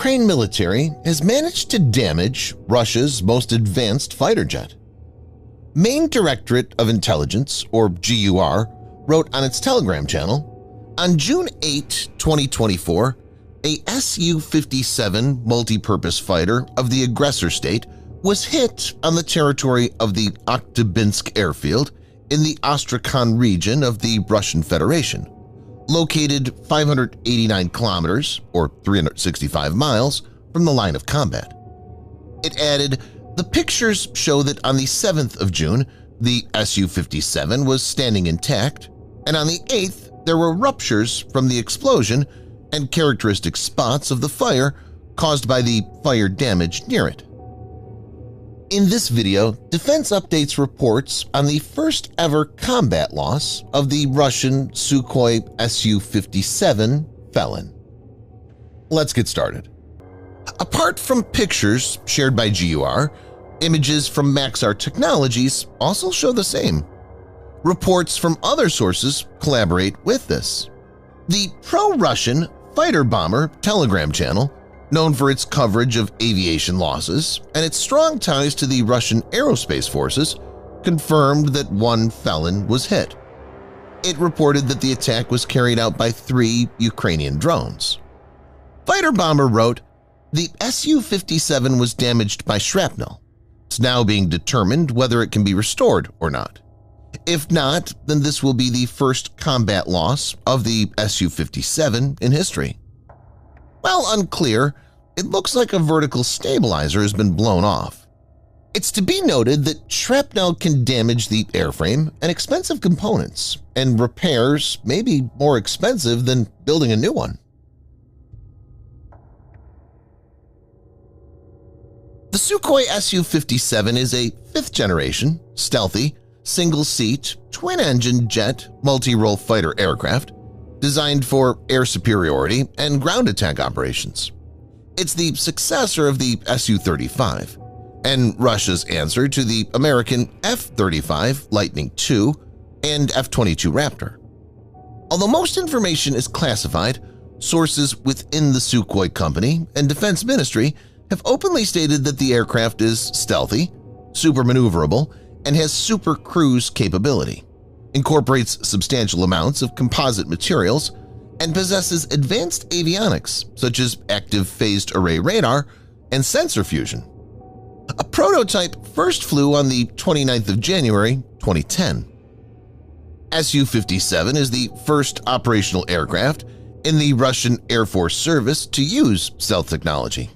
Ukraine military has managed to damage Russia's most advanced fighter jet. Main Directorate of Intelligence, or GUR, wrote on its Telegram channel, on June 8, 2024, a Su-57 multi-purpose fighter of the aggressor state was hit on the territory of the Oktyabinsk airfield in the Astrakhan region of the Russian Federation, located 589 kilometers or 365 miles from the line of combat. It added, "The pictures show that on the 7th of June, the Su-57 was standing intact, and on the 8th there were ruptures from the explosion and characteristic spots of the fire caused by the fire damage near it." In this video, Defense Updates reports on the first-ever combat loss of the Russian Sukhoi Su-57 Felon. Let's get started. Apart from pictures shared by GUR, images from Maxar Technologies also show the same. Reports from other sources collaborate with this. The pro-Russian fighter bomber Telegram channel, known for its coverage of aviation losses and its strong ties to the Russian Aerospace Forces, confirmed that one Felon was hit. It reported that the attack was carried out by 3 Ukrainian drones. Fighter bomber wrote, "The Su-57 was damaged by shrapnel. It's now being determined whether it can be restored or not. If not, then this will be the first combat loss of the Su-57 in history." While unclear, it looks like a vertical stabilizer has been blown off. It's to be noted that shrapnel can damage the airframe and expensive components, and repairs may be more expensive than building a new one. The Sukhoi Su-57 is a 5th-generation, stealthy, single-seat, twin-engine jet multi-role fighter aircraft designed for air superiority and ground attack operations. It's the successor of the Su-35 and Russia's answer to the American F-35 Lightning II and F-22 Raptor. Although most information is classified, sources within the Sukhoi company and Defense Ministry have openly stated that the aircraft is stealthy, supermaneuverable, and has supercruise capability, incorporates substantial amounts of composite materials, and possesses advanced avionics such as active phased array radar and sensor fusion. A prototype first flew on the 29th of January 2010. Su-57 is the first operational aircraft in the Russian Air Force Service to use stealth technology.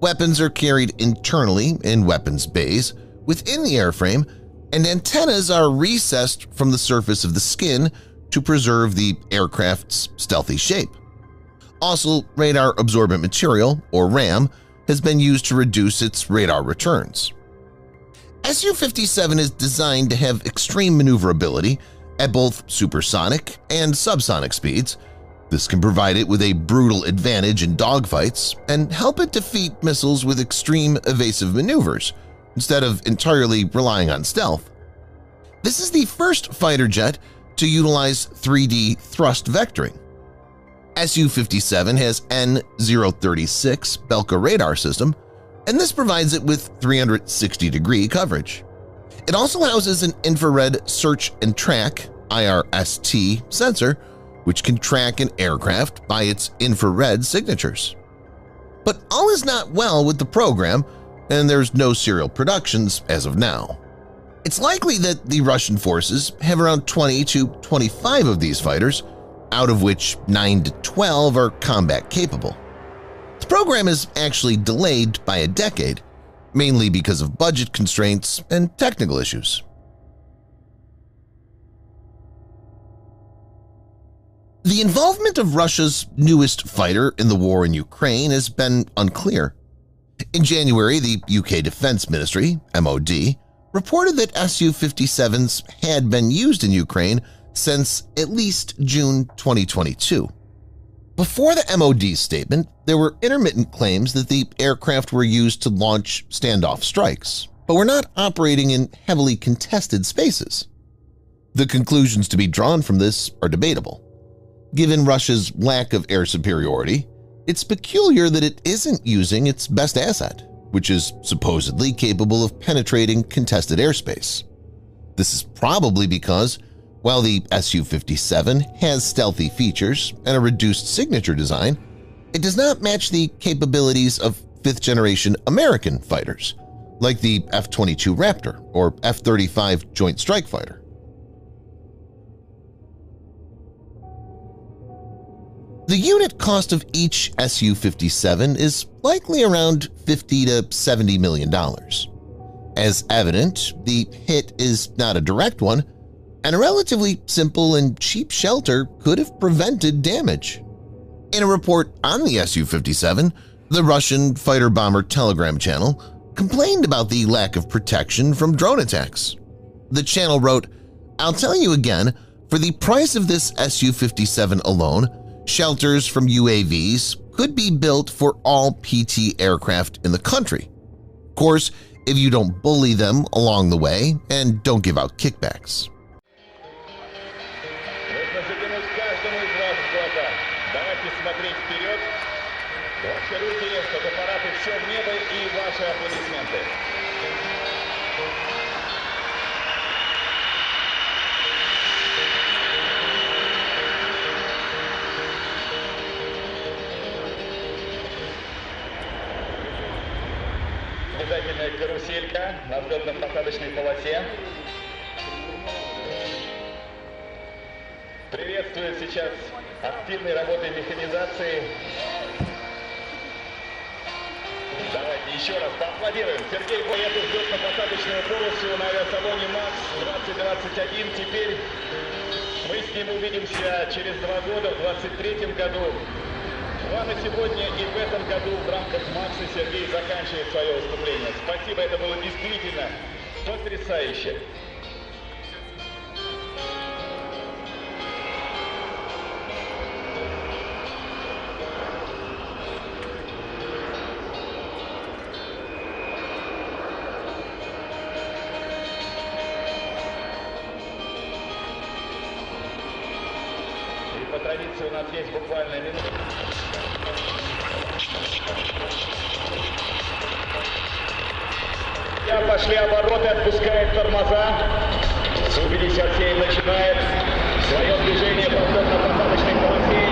Weapons are carried internally in weapons bays within the airframe, and antennas are recessed from the surface of the skin to preserve the aircraft's stealthy shape. Also, radar-absorbent material, or RAM, has been used to reduce its radar returns. Su-57 is designed to have extreme maneuverability at both supersonic and subsonic speeds. This can provide it with a brutal advantage in dogfights and help it defeat missiles with extreme evasive maneuvers instead of entirely relying on stealth. This is the first fighter jet to utilize 3D thrust vectoring. Su-57 has N-036 Belka radar system, and this provides it with 360-degree coverage. It also houses an infrared search and track (IRST) sensor, which can track an aircraft by its infrared signatures. But all is not well with the program, and there's no serial productions as of now. It's likely that the Russian forces have around 20 to 25 of these fighters, out of which 9 to 12 are combat-capable. The program is actually delayed by a decade, mainly because of budget constraints and technical issues. The involvement of Russia's newest fighter in the war in Ukraine has been unclear. In January, the UK Defense Ministry, MOD, reported that Su-57s had been used in Ukraine since at least June 2022. Before the MOD's statement, there were intermittent claims that the aircraft were used to launch standoff strikes, but were not operating in heavily contested spaces. The conclusions to be drawn from this are debatable. Given Russia's lack of air superiority, It's peculiar that it isn't using its best asset, which is supposedly capable of penetrating contested airspace. This is probably because, while the Su-57 has stealthy features and a reduced signature design, it does not match the capabilities of fifth-generation American fighters, like the F-22 Raptor or F-35 Joint Strike Fighter. The unit cost of each Su-57 is likely around $50 to $70 million. As evident, the hit is not a direct one, and a relatively simple and cheap shelter could have prevented damage. In a report on the Su-57, the Russian fighter-bomber Telegram channel complained about the lack of protection from drone attacks. The channel wrote, "I'll tell you again, for the price of this Su-57 alone, shelters from UAVs could be built for all PT aircraft in the country. Of course, if you don't bully them along the way and don't give out kickbacks." Наблюдательная каруселька на взлетно-посадочной полосе. Приветствую сейчас активной работой механизации. Давайте еще раз поаплодируем. Сергей Боев взлетно-посадочную полосу на авиасалоне МАКС-2021. Теперь мы с ним увидимся через 2 года, в 2023 году. Ну а на сегодня и в этом году в рамках МАКСа Сергей заканчивает свое выступление. Спасибо, это было действительно потрясающе. И по традиции у нас есть буквально минута. Пошли обороты, отпускает тормоза. Су-57 начинает свое движение по взлетно-посадочной полосе.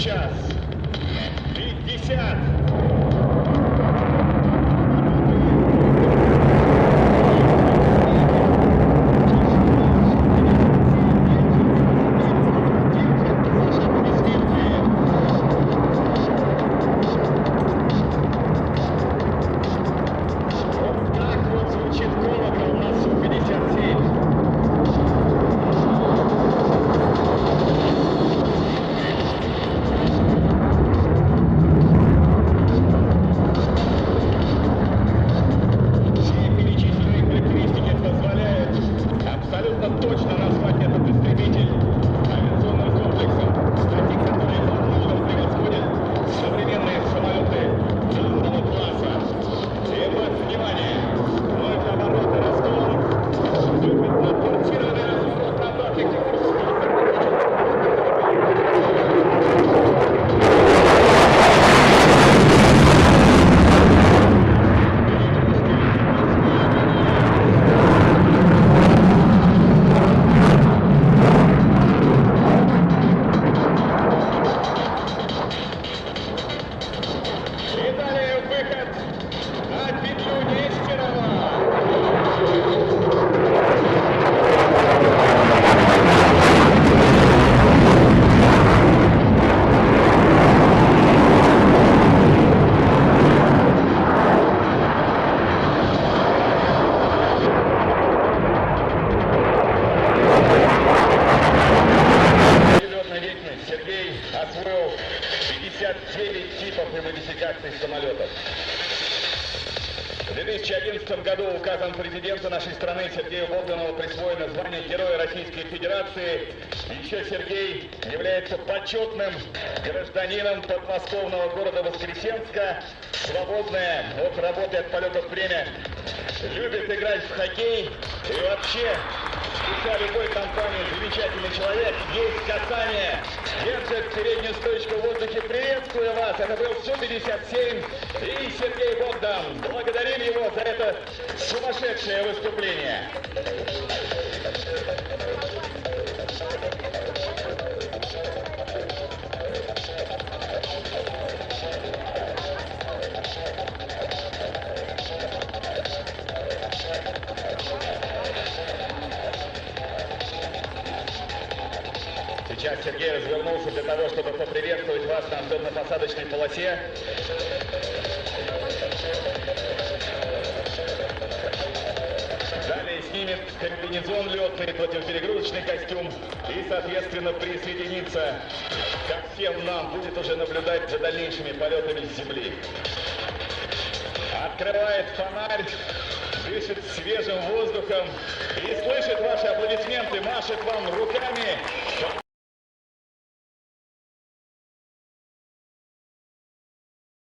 час. 50. 59 типов и модификаций самолетов. В 2011 году указом президента нашей страны Сергею Богданову присвоено звание Героя Российской Федерации. Еще Сергей является почетным гражданином подмосковного города Воскресенска. Свободное от работы, от полетов время. Любит играть в хоккей. И вообще, душа любой компании, замечательный человек. Есть касание. Держит переднюю стоечку в воздухе. Приветствую вас. Это был Су-57 и Сергей Богдан. Благодарим его за это сумасшедшее выступление. Сейчас Сергей развернулся для того, чтобы поприветствовать вас на взлетно-посадочной полосе. Далее снимет комбинезон летный, противоперегрузочный костюм и, соответственно, присоединится ко всем нам, будет уже наблюдать за дальнейшими полетами с Земли. Открывает фонарь, дышит свежим воздухом и слышит ваши аплодисменты, машет вам руками.